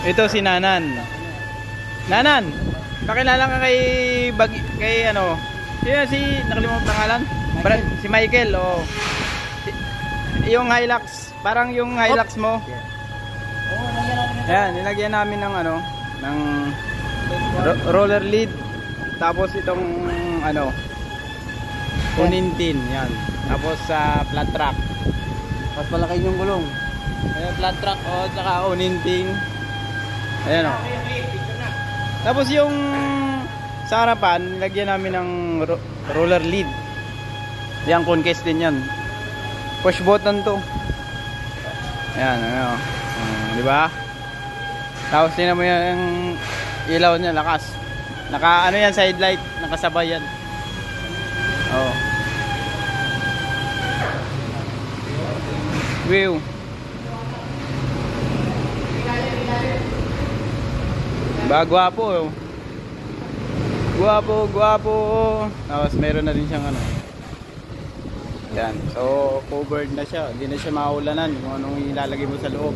Ito si Nanan. Nanan, pakilala ka kay ano? Nakalimutan pangalan? Si Michael, oh. Yung Hilux, parang yung Hilux mo. Ayan, nilagyan namin ng ano, ng roller lid. Tapos itong ano, unintin, yan. Tapos sa flat track. Mas malaki yung gulong. Ayan, flat track, oh, saka uninting. Ayan, oh. Tapos yung sa harapan, nilagyan namin ng roller lid. Yan, Conquest din yan. Push button to. Ayan, ano. Di ba? Tapos tingnan mo yan yung ilaw niya, lakas. Naka ano yan, side light, nakasabay yan. Oh. View. Ba, gwapo, oh. Gwapo. Tapos meron na rin siyang ano. Yan. So, covered na siya. Hindi na siya maulanan kung anong ilalagay mo sa loob.